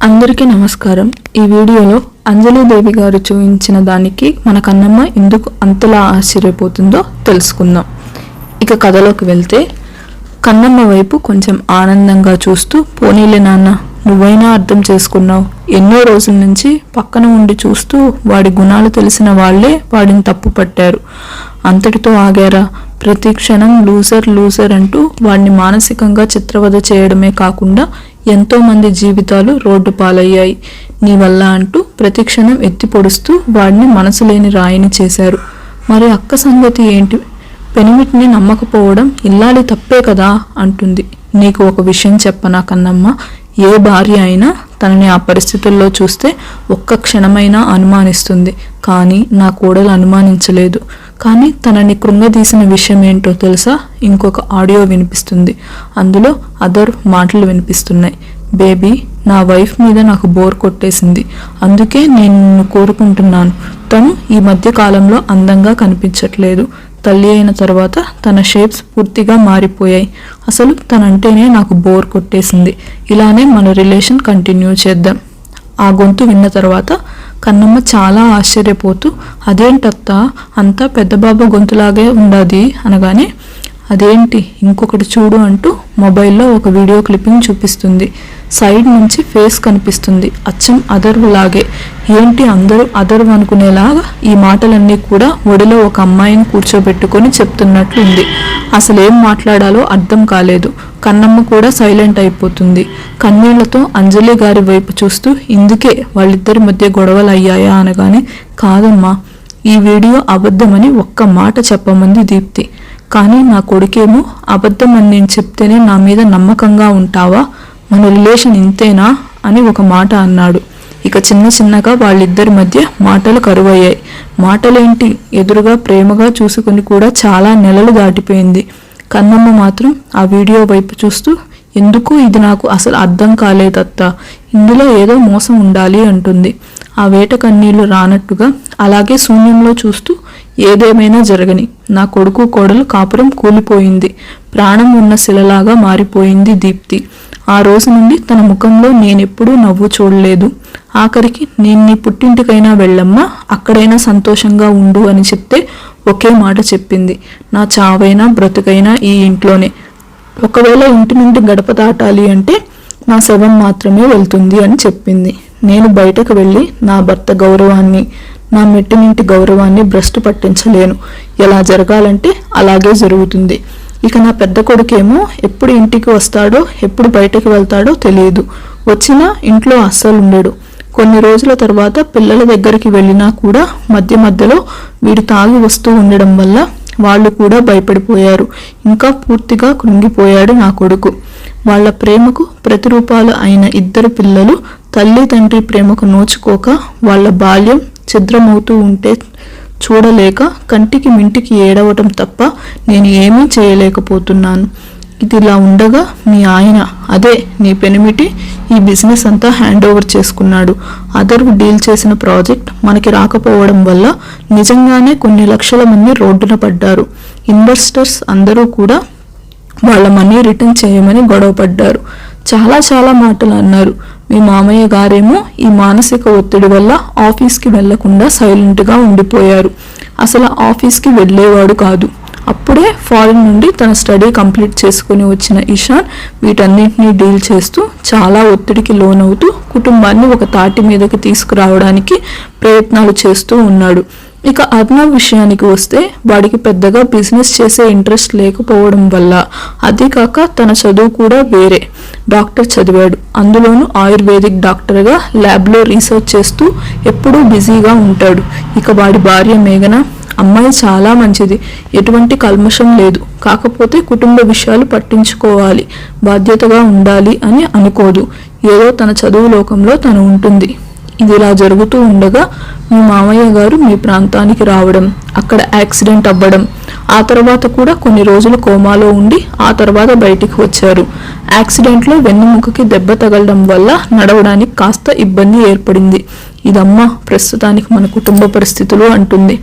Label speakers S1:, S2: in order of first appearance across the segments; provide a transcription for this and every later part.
S1: అందరికీ నమస్కారం. ఈ వీడియోలో అంజలిదేవి గారు చూపించిన దానికి మన కన్నమ్మ ఎందుకు అంతలా ఆశ్చర్యపోతుందో తెలుసుకుందాం. ఇక కథలోకి వెళ్తే, కన్నమ్మ వైపు కొంచెం ఆనందంగా చూస్తూ, పోనీలే నాన్న, నువ్వైనా అర్థం చేసుకున్నావు. ఎన్నో రోజుల నుంచి పక్కన ఉండి చూస్తూ వాడి గుణాలు తెలిసిన వాళ్లే వాడిని తప్పు పట్టారు. అంతటితో ఆగారా? ప్రతి క్షణం లూజర్ అంటూ వాడిని మానసికంగా చిత్రవద చేయడమే కాకుండా ఎంతో మంది జీవితాలు రోడ్డు పాలయ్యాయి నీ వల్ల అంటూ ప్రతి క్షణం ఎత్తి పొడుస్తూ వాడిని మనసు లేని రాయిని చేశారు. మరి అక్క సంగతి ఏంటి? పెనిమిటిని నమ్మకపోవడం ఇల్లాలి తప్పే కదా అంటుంది. నీకు ఒక విషయం చెప్పనా కన్నమ్మ, ఏ భార్య అయినా తనని ఆ పరిస్థితుల్లో చూస్తే ఒక్క క్షణమైనా అనుమానిస్తుంది. కానీ నా కోడలు అనుమానించలేదు. కానీ తనని కృంగదీసిన విషయం ఏంటో తెలుసా? ఇంకొక ఆడియో వినిపిస్తుంది. అందులో అదర్ మాటలు వినిపిస్తున్నాయి. బేబీ, నా వైఫ్ మీద నాకు బోర్ కొట్టేసింది. అందుకే నేను నిన్ను కోరుకుంటున్నాను. తను ఈ మధ్య కాలంలో అందంగా కనిపించట్లేదు. తల్లి అయిన తర్వాత తన షేప్స్ పూర్తిగా మారిపోయాయి. అసలు తనంటేనే నాకు బోర్ కొట్టేసింది. ఇలానే మన రిలేషన్ కంటిన్యూ చేద్దాం. ఆ గొంతు విన్న తర్వాత కన్నమ్మ చాలా ఆశ్చర్యపోతూ, అదేంటత్తా, అంతా పెద్దబాబు గొంతులాగే ఉండాది అనగానే, అదేంటి ఇంకొకటి చూడు అంటూ మొబైల్లో ఒక వీడియో క్లిప్పింగ్ చూపిస్తుంది. సైడ్ నుంచి ఫేస్ కనిపిస్తుంది, అచ్చం అదర్ లాగే. ఏంటి అందరూ అదర్ అనుకునేలాగా ఈ మాటలన్నీ కూడా ఒడిలో ఒక అమ్మాయిని కూర్చోబెట్టుకొని చెప్తున్నట్లుంది. అసలేం మాట్లాడాలో అర్థం కాలేదు. కన్నమ్మ కూడా సైలెంట్ అయిపోతుంది. కన్నీళ్లతో అంజలి గారి వైపు చూస్తూ, ఇందుకే వాళ్ళిద్దరి మధ్య గొడవలు అయ్యాయా అనగానే, కాదమ్మా, ఈ వీడియో అబద్ధమని ఒక్క మాట చెప్పమంది దీప్తి. కానీ నా కొడుకేమో అబద్ధం అని నేను చెప్తేనే నా మీద నమ్మకంగా ఉంటావా? మన రిలేషన్ ఇంతేనా అని ఒక మాట అన్నాడు. ఇక చిన్నగా వాళ్ళిద్దరి మధ్య మాటలు కరువయ్యాయి. మాటలేంటి, ఎదురుగా ప్రేమగా చూసుకుని కూడా చాలా నెలలు దాటిపోయింది. కన్నమ్మ మాత్రం ఆ వీడియో వైపు చూస్తూ, ఎందుకు ఇది నాకు అసలు అర్థం కాలేదత్తా, ఇందులో ఏదో మోసం ఉండాలి అంటుంది. ఆ వేట కన్నీళ్లు రానట్టుగా అలాగే శూన్యంలో చూస్తూ, ఏదేమైనా జరగని, నా కొడుకు కోడలు కాపురం కూలిపోయింది. ప్రాణం ఉన్న శిలలాగా మారిపోయింది దీప్తి. ఆ రోజు నుండి తన ముఖంలో నేనెప్పుడూ నవ్వు చూడలేదు. ఆఖరికి నేను నీ పుట్టింటికైనా వెళ్ళమ్మా, అక్కడైనా సంతోషంగా ఉండు అని చెప్తే ఒకే మాట చెప్పింది, నా చావైనా బ్రతుకైనా ఈ ఇంట్లోనే. ఒకవేళ ఇంటి నుండి గడప దాటాలి అంటే నా శవం మాత్రమే వెళ్తుంది అని చెప్పింది. నేను బయటకు వెళ్ళి నా భర్త గౌరవాన్ని, నా మెట్టినింటి గౌరవాన్ని భ్రష్టు పట్టించలేను. ఎలా జరగాలంటే అలాగే జరుగుతుంది. ఇక నా పెద్ద కొడుకేమో ఎప్పుడు ఇంటికి వస్తాడో ఎప్పుడు బయటకు వెళ్తాడో తెలియదు. వచ్చినా ఇంట్లో అస్సలు ఉండడు. కొన్ని రోజుల తర్వాత పిల్లల దగ్గరికి వెళ్ళినా కూడా మధ్యలో వీడు తాగి వస్తూ ఉండడం వల్ల వాళ్ళు కూడా భయపడిపోయారు. ఇంకా పూర్తిగా కృంగిపోయాడు నా కొడుకు. వాళ్ళ ప్రేమకు ప్రతిరూపాలు అయిన ఇద్దరు పిల్లలు తల్లి తండ్రి ప్రేమకు నోచుకోక వాళ్ళ బాల్యం ఛిద్రమవుతూ ఉంటే చూడలేక కంటికి మింటికి ఏడవటం తప్ప నేను ఏమీ చేయలేకపోతున్నాను. ఇదిలా ఉండగా మీ ఆయన, అదే నీ పెనిమిటి, ఈ బిజినెస్ అంతా హ్యాండ్ ఓవర్ చేసుకున్నాడు. అదర్కు డీల్ చేసిన ప్రాజెక్ట్ మనకి రాకపోవడం వల్ల నిజంగానే కొన్ని లక్షల మంది రోడ్డున పడ్డారు. ఇన్వెస్టర్స్ అందరూ కూడా వాళ్ళ మనీ రిటర్న్ చేయమని గొడవ పడ్డారు. చాలా మాటలు అన్నారు. మీ మామయ్య గారేమో ఈ మానసిక ఒత్తిడి వల్ల ఆఫీస్కి వెళ్లకుండా సైలెంట్గా ఉండిపోయారు. అసలు ఆఫీస్కి వెళ్ళేవాడు కాదు. అప్పుడే ఫారిన్ నుండి తన స్టడీ కంప్లీట్ చేసుకుని వచ్చిన ఇషాన్ వీటన్నింటినీ డీల్ చేస్తూ చాలా ఒత్తిడికి లోనవుతూ కుటుంబాన్ని ఒక తాటి మీదకి తీసుకురావడానికి ప్రయత్నాలు చేస్తూ ఉన్నాడు. ఇక అర్నవ్ విషయానికి వస్తే, వాడికి పెద్దగా బిజినెస్ చేసే ఇంట్రెస్ట్ లేకపోవడం వల్ల, అదే కాక తన చదువు కూడా వేరే, డాక్టర్ చదివాడు. అందులోనూ ఆయుర్వేదిక్ డాక్టర్గా ల్యాబ్లో రీసెర్చ్ చేస్తూ ఎప్పుడూ బిజీగా ఉంటాడు. ఇక వాడి భార్య మేఘన, అమ్మాయి చాలా మంచిది, ఎటువంటి కల్మషం లేదు. కాకపోతే కుటుంబ విషయాలు పట్టించుకోవాలి, బాధ్యతగా ఉండాలి అని అనుకోదు. ఏదో తన చదువు లోకంలో తను ఉంటుంది. ఇది ఇలా జరుగుతూ ఉండగా మీ మామయ్య గారు మీ ప్రాంతానికి రావడం, అక్కడ యాక్సిడెంట్ అవ్వడం, ఆ తర్వాత కూడా కొన్ని రోజులు కోమాలో ఉండి ఆ తర్వాత బయటికి వచ్చారు. యాక్సిడెంట్లో వెన్నుముకకి దెబ్బ తగలడం వల్ల నడవడానికి కాస్త ఇబ్బంది ఏర్పడింది. ఇదమ్మా ప్రస్తుతానికి మన కుటుంబ పరిస్థితులు అంటుంది.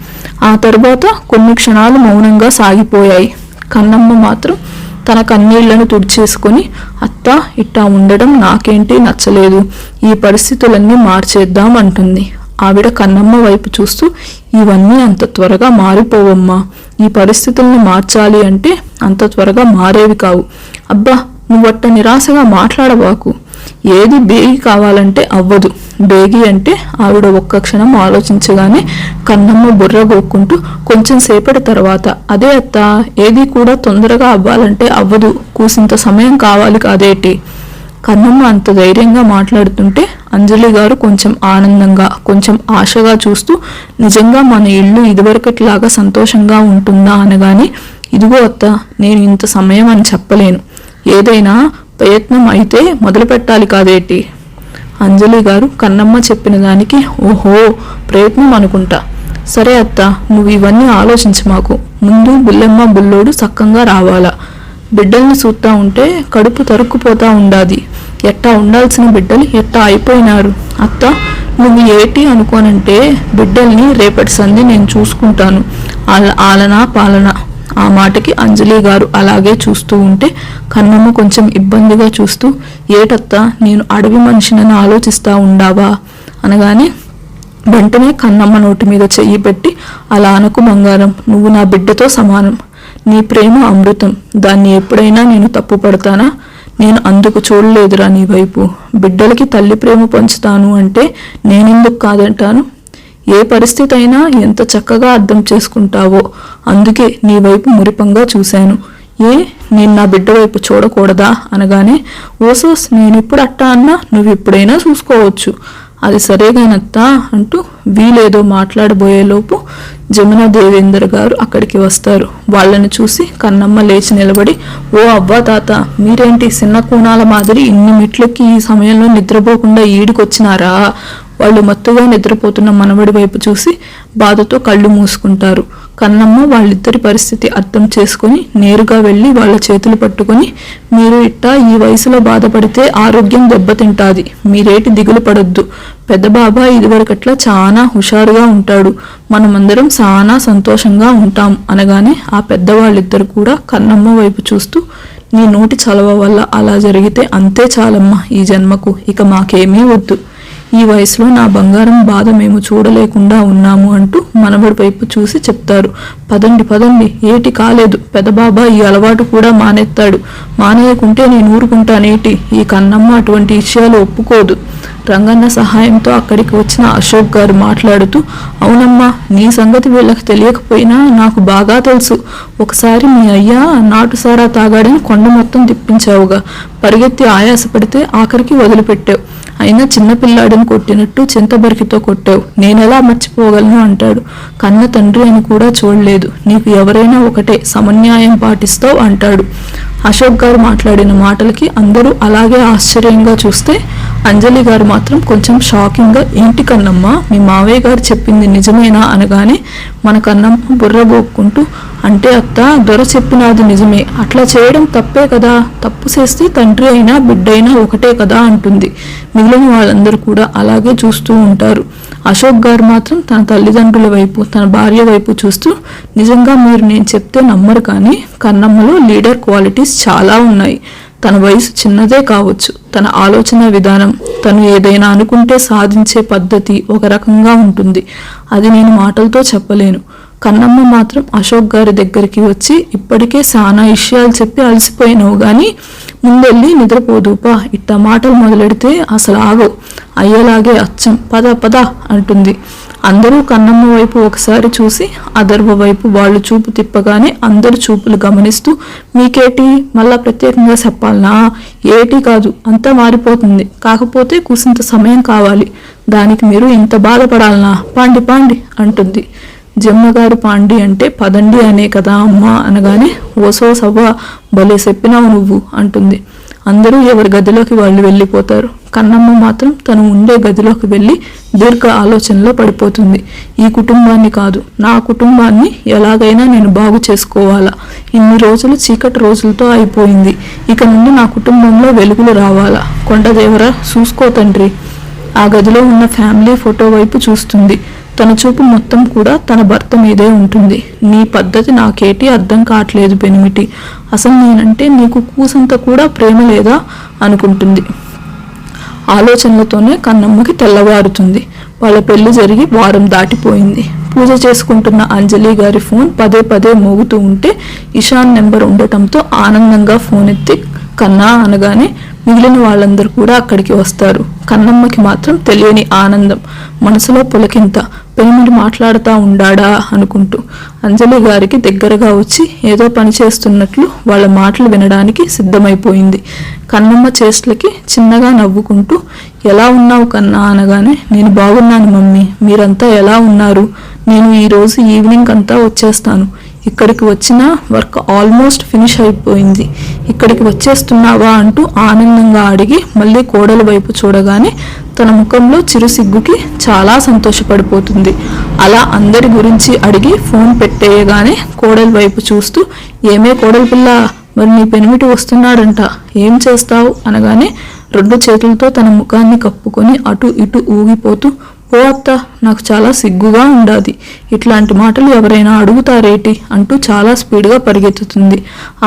S1: ఆ తర్వాత కొన్ని క్షణాలు మౌనంగా సాగిపోయాయి. కన్నమ్మ మాత్రం తన కన్నీళ్లను తుడిచేసుకొని, అత్త ఇట్టా ఉండడం నాకేంటి నచ్చలేదు, ఈ పరిస్థితులన్నీ మార్చేద్దాం అంటుంది. ఆవిడ కన్నమ్మ వైపు చూస్తూ, ఇవన్నీ అంత త్వరగా మారిపోవమ్మా, ఈ పరిస్థితుల్ని మార్చాలి అంటే అంత త్వరగా మారేవి కావు. అబ్బా, నువ్వట్ట నిరాశగా మాట్లాడబాకు. ఏది బేగి కావాలంటే అవ్వదు. బేగి అంటే ఆవిడ ఒక్క క్షణం ఆలోచించగానే కన్నమ్మ బుర్ర గోక్కుంటూ కొంచెం సేపటి తర్వాత, అదే అత్త, ఏది కూడా తొందరగా అవ్వాలంటే అవ్వదు, కూసింత సమయం కావాలి కాదేటి. కన్నమ్మ అంత ధైర్యంగా మాట్లాడుతుంటే అంజలి గారు కొంచెం ఆనందంగా, కొంచెం ఆశగా చూస్తూ, నిజంగా మన ఇల్లు ఇదివరకట్లాగా సంతోషంగా ఉంటుందా అనగానే, ఇదిగో అత్త, నేను ఇంత సమయం అని చెప్పలేను, ఏదైనా ప్రయత్నం అయితే మొదలు పెట్టాలి కాదేటి. అంజలి గారు కన్నమ్మ చెప్పిన దానికి, ఓహో, ప్రయత్నం అనుకుంటా, సరే అత్త, నువ్వు ఇవన్నీ ఆలోచించు, మాకు ముందు బుల్లెమ్మ బుల్లోడు సక్కంగా రావాలా. బిడ్డల్ని చూస్తా ఉంటే కడుపు తరుక్కుపోతా ఉండాది. ఎట్టా ఉండాల్సిన బిడ్డలు ఎట్టా అయిపోయినారు. అత్త, నువ్వు ఏటి అనుకోనంటే బిడ్డల్ని రేపటి సంధి నేను చూసుకుంటాను, ఆలనా పాలన. ఆ మాటకి అంజలి గారు అలాగే చూస్తూ ఉంటే కన్నమ్మ కొంచెం ఇబ్బందిగా చూస్తూ, ఏటత్తా, నేను అడవి మనిషినని ఆలోచిస్తా ఉండావా అనగానే వెంటనే కన్నమ్మ నోటి మీద చెయ్యి పెట్టి, అలా అనకు బంగారం, నువ్వు నా బిడ్డతో సమానం, నీ ప్రేమ అమృతం, దాన్ని ఎప్పుడైనా నేను తప్పు పడతానా? నేను అందుకు చూడలేదురా నీ వైపు. బిడ్డలకి తల్లి ప్రేమ పంచుతాను అంటే నేనెందుకు కాదంటాను? ఏ పరిస్థితి అయినా ఎంత చక్కగా అర్థం చేసుకుంటావో, అందుకే నీ వైపు మురిపంగా చూశాను. నేను నా బిడ్డ వైపు చూడకూడదా అనగానే, ఓసోస్, నేనిప్పుడు అట్టా అన్నా నువ్వు ఎప్పుడైనా చూసుకోవచ్చు, అది సరేగానత్తా అంటూ వీలేదో మాట్లాడబోయేలోపు జమునా దేవేందర్ గారు అక్కడికి వస్తారు. వాళ్ళని చూసి కన్నమ్మ లేచి నిలబడి, ఓ అవ్వా తాత, మీరేంటి చిన్న కూనాల మాదిరి ఇన్ని మెట్లకి ఈ సమయంలో నిద్రపోకుండా ఈడికొచ్చినారా? వాళ్ళు మత్తుగా నిద్రపోతున్న మనవడి వైపు చూసి బాధతో కళ్ళు మూసుకుంటారు. కన్నమ్మ వాళ్ళిద్దరి పరిస్థితి అర్థం చేసుకుని నేరుగా వెళ్ళి వాళ్ళ చేతులు పట్టుకొని, మీరు ఇట్టా ఈ వయసులో బాధపడితే ఆరోగ్యం దెబ్బతింటాది, మీరేటి దిగులు పడొద్దు, పెద్ద బాబా ఇదివరకట్లా చాలా హుషారుగా ఉంటాడు, మనమందరం చాలా సంతోషంగా ఉంటాం అనగానే ఆ పెద్దవాళ్ళిద్దరు కూడా కన్నమ్మ వైపు చూస్తూ, నీ నోటి చలవ వల్ల అలా జరిగితే అంతే చాలమ్మా ఈ జన్మకు, ఇక మాకేమీ వద్దు, ఈ వయసులో నా బంగారం బాధ మేము చూడలేకుండా ఉన్నాము అంటూ మనవడి వైపు చూసి చెప్తారు. పదండి పదండి, ఏటి కాలేదు, పెదబాబా ఈ అలవాటు కూడా మానేస్తాడు, మానేయకుంటే నేను ఊరుకుంటానేటి, ఈ కన్నమ్మ అటువంటి విషయాలు ఒప్పుకోదు. రంగన్న సహాయంతో అక్కడికి వచ్చిన అశోక్ గారు మాట్లాడుతూ, అవునమ్మా, నీ సంగతి వీళ్ళకి తెలియకపోయినా నాకు బాగా తెలుసు, ఒకసారి మీ అయ్యా నాటుసారా తాగాడని కొండ మొత్తం తిప్పించావుగా, పరిగెత్తి ఆయాసపడితే ఆఖరికి వదిలిపెట్టావు, అయినా చిన్నపిల్లాడిని కొట్టినట్టు చింతబరికితో కొట్టావు, నేనెలా మర్చిపోగలను అంటాడు. కన్న తండ్రి అని కూడా చూడలేదు, నీకు ఎవరైనా ఒకటే, సమన్యాయం పాటిస్తావు అంటాడు. అశోక్ గారు మాట్లాడిన మాటలకి అందరూ అలాగే ఆశ్చర్యంగా చూస్తే అంజలి గారు మాత్రం కొంచెం షాకింగ్గా, ఏంటి కన్నమ్మ, మీ మావయ్య గారు చెప్పింది నిజమేనా అనగానే మన కన్నమ్మ బుర్ర గోక్కుంటూ, అంటే అత్త, దొర చెప్పినది నిజమే, అట్లా చేయడం తప్పే కదా, తప్పు చేస్తే తండ్రి అయినా బిడ్డ అయినా ఒకటే కదా అంటుంది. మిగిలిన వాళ్ళందరూ కూడా అలాగే చూస్తూ ఉంటారు. అశోక్ గారు మాత్రం తన తల్లిదండ్రుల వైపు, తన భార్య వైపు చూస్తూ, నిజంగా మీరు నేను చెప్తే నమ్మరు, కానీ కన్నమ్మలో లీడర్ క్వాలిటీస్ చాలా ఉన్నాయి. తన వయసు చిన్నదే కావచ్చు, తన ఆలోచన విధానం, తను ఏదైనా అనుకుంటే సాధించే పద్ధతి ఒక రకంగా ఉంటుంది. అది నేను మాటలతో చెప్పలేను. కన్నమ్మ మాత్రం అశోక్ గారి దగ్గరికి వచ్చి, ఇప్పటికే చాలా విషయాలు చెప్పి అలసిపోయినావు కానీ ముందెళ్ళి నిద్రపోదూపా, ఇట్ట మాటలు మొదలెడితే అసలు ఆగవు, అయ్యేలాగే అచ్చం, పద పద అంటుంది. అందరూ కన్నమ్మ వైపు ఒకసారి చూసి అదర్వ వైపు వాళ్ళు చూపు తిప్పగానే అందరు చూపులు గమనిస్తూ, మీకేటి మళ్ళా ప్రత్యేకంగా చెప్పాలనా? ఏటి కాదు, అంతా మారిపోతుంది, కాకపోతే కూసింత సమయం కావాలి, దానికి మీరు ఇంత బాధపడాలనా? పాండి పాండి అంటుంది. జమ్మగారు పాండి అంటే పదండి అనే కదా అమ్మా అనగానే, ఓసో సవ్వ, భలే చెప్పినావు నువ్వు అంటుంది. అందరూ ఎవరి గదిలోకి వాళ్ళు వెళ్ళిపోతారు. కన్నమ్మ మాత్రం తను ఉండే గదిలోకి వెళ్ళి దీర్ఘ ఆలోచనలో పడిపోతుంది. ఈ కుటుంబాన్ని కాదు, నా కుటుంబాన్ని ఎలాగైనా నేను బాగు చేసుకోవాలా, ఇన్ని రోజులు చీకటి రోజులతో అయిపోయింది, ఇక నుండి నా కుటుంబంలో వెలుగులు రావాలా, కొండదేవర చూసుకో తండ్రి. ఆ గదిలో ఉన్న ఫ్యామిలీ ఫోటో వైపు చూస్తుంది. తన చూపు మొత్తం కూడా తన భర్త మీదే ఉంటుంది. నీ పద్ధతి నాకేటి అర్థం కావట్లేదు పెనిమిటి, అసలు నేనంటే నీకు కూసంత కూడా ప్రేమ లేదా అనుకుంటుంది. ఆలోచనలతోనే కన్నమ్మకి తెల్లవారుతుంది. వాళ్ళ పెళ్లి జరిగి వారం దాటిపోయింది. పూజ చేసుకుంటున్న అంజలి గారి ఫోన్ పదే పదే మోగుతూ ఉంటే ఇషాన్ నెంబర్ ఉండటంతో ఆనందంగా ఫోన్ ఎత్తి కన్నా అనగానే మిగిలిన వాళ్ళందరూ కూడా అక్కడికి వస్తారు. కన్నమ్మకి మాత్రం తెలియని ఆనందం, మనసులో పులకింత. పెనిమిటి మాట్లాడుతూ ఉండాడా అనుకుంటూ అంజలి గారికి దగ్గరగా వచ్చి ఏదో పని చేస్తున్నట్లు వాళ్ళ మాటలు వినడానికి సిద్ధమైపోయింది. కన్నమ్మ చేష్టలకి చిన్నగా నవ్వుకుంటూ ఎలా ఉన్నావు కన్నా అనగానే నేను బాగున్నాను మమ్మీ, మీరంతా ఎలా ఉన్నారు? నేను ఈరోజు ఈవినింగ్ అంతా వచ్చేస్తాను. ఇక్కడికి వచ్చిన వర్క్ ఆల్మోస్ట్ ఫినిష్ అయిపోయింది. ఇక్కడికి వచ్చేస్తున్నావా అంటూ ఆనందంగా అడిగి మళ్ళీ కోడల వైపు చూడగానే తన ముఖంలో చిరు సిగ్గుకి చాలా సంతోషపడిపోతుంది. అలా అందరి గురించి అడిగి ఫోన్ పెట్టేయగానే కోడల వైపు చూస్తూ ఏమే కోడలి పిల్ల, మరి నీ పెనిమిటి వస్తున్నాడంట, ఏం చేస్తావు అనగానే 2 చేతులతో తన ముఖాన్ని కప్పుకొని అటు ఇటు ఊగిపోతూ ఓ అత్త, నాకు చాలా సిగ్గుగా ఉండాది, ఇట్లాంటి మాటలు ఎవరైనా అడుగుతారేటి అంటూ చాలా స్పీడ్గా పరిగెత్తుతుంది.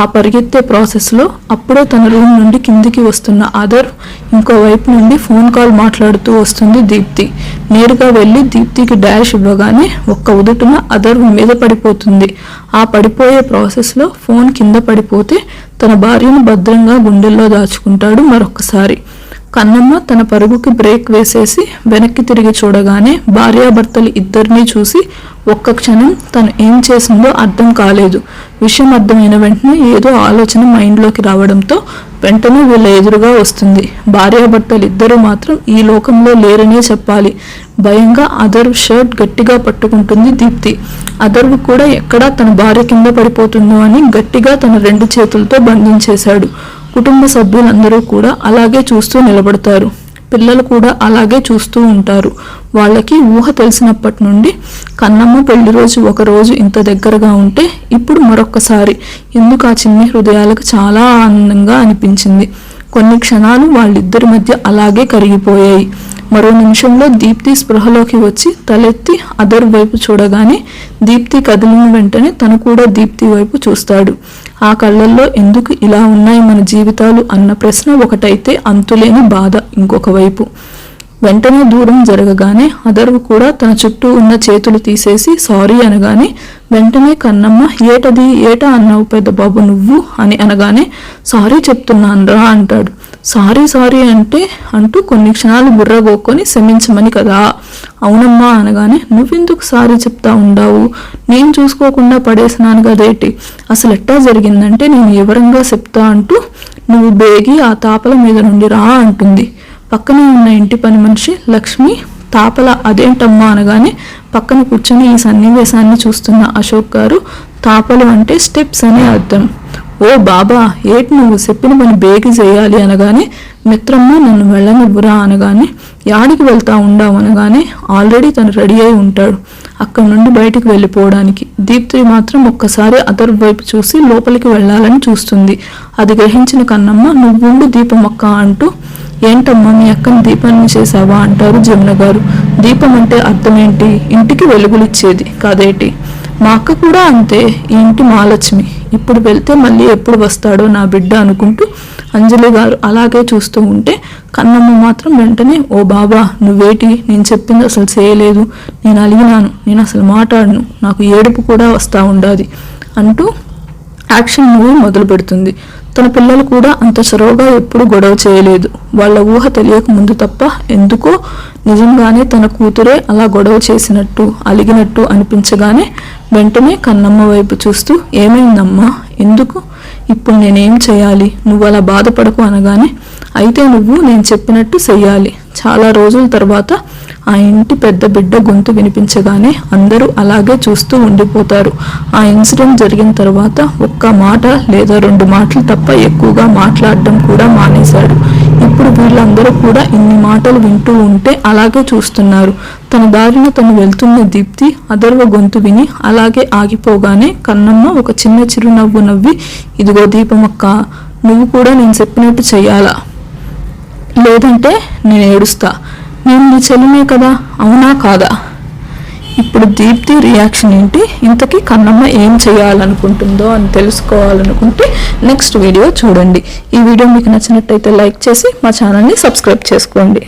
S1: ఆ పరిగెత్తే ప్రాసెస్లో అప్పుడే తన రూమ్ నుండి కిందికి వస్తున్న అదర్ ఇంకోవైపు నుండి ఫోన్ కాల్ మాట్లాడుతూ వస్తుంది దీప్తి. నేరుగా వెళ్ళి దీప్తికి డాష్ ఇవ్వగానే ఒక్క ఉదుటున అదర్ మీద పడిపోతుంది. ఆ పడిపోయే ప్రాసెస్లో ఫోన్ కింద పడిపోతే తన భార్యను భద్రంగా గుండెల్లో దాచుకుంటాడు మరొక్కసారి. కన్నమ్మ తన పరుగుకి బ్రేక్ వేసేసి వెనక్కి తిరిగి చూడగానే భార్యాభర్తలు ఇద్దరినీ చూసి ఒక్క క్షణం తను ఏం చేసిందో అర్థం కాలేదు. విషయం అర్థమైన వెంటనే ఏదో ఆలోచన మైండ్లోకి రావడంతో వెంటనే వీళ్ళ ఎదురుగా వస్తుంది. భార్యాభర్తలు ఇద్దరు మాత్రం ఈ లోకంలో లేరనే చెప్పాలి. భయంగా అదర్ షర్ట్ గట్టిగా పట్టుకుంటుంది దీప్తి. అదర్వు కూడా ఎక్కడా తన భార్య కింద పడిపోతుందో అని గట్టిగా తన 2 చేతులతో బంధించేశాడు. కుటుంబ సభ్యులందరూ కూడా అలాగే చూస్తూ నిలబడతారు. పిల్లలు కూడా అలాగే చూస్తూ ఉంటారు. వాళ్ళకి ఊహ తెలిసినప్పటి నుండి కన్నమ్మ పెళ్లి రోజు ఒక రోజు ఇంత దగ్గరగా ఉంటే ఇప్పుడు మరొక్కసారి ఎందుకు ఆ చిన్ని హృదయాలకు చాలా ఆనందంగా అనిపించింది. కొన్ని క్షణాలు వాళ్ళిద్దరి మధ్య అలాగే కరిగిపోయాయి. మరో నిమిషంలో దీప్తి స్పృహలోకి వచ్చి తలెత్తి అదర్ వైపు చూడగానే దీప్తి కదిలిన వెంటనే తను కూడా దీప్తి వైపు చూస్తాడు. ఆ కళ్ళల్లో ఎందుకు ఇలా ఉన్నాయి మన జీవితాలు అన్న ప్రశ్న ఒకటైతే అంతులేని బాధ ఇంకొక వైపు. వెంటనే దూరం జరగగానే అదర్వు కూడా తన చుట్టూ ఉన్న చేతులు తీసేసి సారీ అనగానే వెంటనే కన్నమ్మ ఏటది ఏటా అన్నావు పెద్ద బాబు నువ్వు అని అనగానే సారీ చెప్తున్నానురా అంటాడు. సారీ సారీ అంటే అంటూ కొన్ని క్షణాలు బుర్రగోక్కొని క్షమించమని కదా. అవునమ్మా అనగానే నువ్వెందుకు సారీ చెప్తా ఉండావు, నేను చూసుకోకుండా పడేసినాను కదేటి, అసలు ఎట్టా జరిగిందంటే నేను వివరంగా చెప్తా అంటూ నువ్వు బేగి ఆ తాపల మీద నుండి రా అంటుంది. పక్కనే ఉన్న ఇంటి పని మనిషి లక్ష్మి తాపల అదేంటమ్మా అనగానే పక్కన కూర్చొని ఈ సన్నివేశాన్ని చూస్తున్న అశోక్ గారు తాపలు అంటే స్టెప్స్ అనే అర్థం. ఓ బాబా ఏటి నువ్వు చెప్పిన పని బేగి చేయాలి అనగానే మిత్రమ్మ నన్ను వెళ్ళనివ్వురా అనగానే యాడికి వెళ్తా ఉండావు అనగానే ఆల్రెడీ తను రెడీ అయి ఉంటాడు అక్కడి నుండి బయటికి వెళ్ళిపోవడానికి. దీప్తి మాత్రం ఒక్కసారి అదర్ వైపు చూసి లోపలికి వెళ్ళాలని చూస్తుంది. అది గ్రహించిన కన్నమ్మ నువ్వుండు దీపమక్క అంటూ ఏంటమ్మా మీ అక్కని దీపాన్ని చేసావా అంటారు జమున గారు. దీపం అంటే అర్థం ఏంటి, ఇంటికి వెలుగులిచ్చేది కాదేటి. మా అక్క కూడా అంతే, ఈ ఇంటి మహాలక్ష్మి, ఇప్పుడు వెళ్తే మళ్ళీ ఎప్పుడు వస్తాడో నా బిడ్డ అనుకుంటూ అంజలి గారు అలాగే చూస్తూ ఉంటే కన్నమ్మ మాత్రం వెంటనే ఓ బాబా నువ్వేటి, నేను చెప్పింది అసలు చేయలేదు, నేను అలిగినాను, నేను అసలు మాట్లాడను, నాకు ఏడుపు కూడా వస్తూ ఉండాది అంటూ యాక్షన్ మూవీ మొదలు పెడుతుంది. తన పిల్లలు కూడా అంత చొరవగా ఎప్పుడు గొడవ చేయలేదు. వాళ్ళ ఊహ తెలియక ముందు తప్ప ఎందుకో నిజంగానే తన కూతురే అలా గొడవ చేసినట్టు అలిగినట్టు అనిపించగానే వెంటనే కన్నమ్మ వైపు చూస్తూ ఏమైందమ్మా, ఎందుకు, ఇప్పుడు నేనేం చేయాలి, నువ్వు అలా బాధపడకు అనగానే అయితే నువ్వు నేను చెప్పినట్టు చెయ్యాలి. చాలా రోజుల తర్వాత ఆ ఇంటి పెద్ద బిడ్డ గొంతు వినిపించగానే అందరూ అలాగే చూస్తూ ఉండిపోతారు. ఆ ఇన్సిడెంట్ జరిగిన తర్వాత ఒక్క మాట లేదా 2 మాటలు తప్ప ఎక్కువగా మాట్లాడడం కూడా మానేశాడు. ఇప్పుడు వీళ్ళందరూ కూడా ఇన్ని మాటలు వింటూ ఉంటే అలాగే చూస్తున్నారు. తన దారిన తను వెళ్తున్న దీప్తి అదర్వ గొంతు విని అలాగే ఆగిపోగానే కన్నమ్మ ఒక చిన్న చిరునవ్వు నవ్వి ఇదిగో దీపమక్క, నువ్వు కూడా నేను చెప్పినట్టు చెయ్యాలా, లేదంటే నేను ఏడుస్తా, నేను నీ చెల్లినే కదా, అవునా కాదా, ఇప్పుడు దీప్తి రియాక్షన్ ఏంటి, ఇంతకీ కన్నమ్మ ఏం చేయాలనుకుంటుందో అని తెలుసుకోవాలనుకుంటే నెక్స్ట్ వీడియో చూడండి. ఈ వీడియో మీకు నచ్చినట్టయితే లైక్ చేసి మా ఛానల్ని సబ్స్క్రైబ్ చేసుకోండి.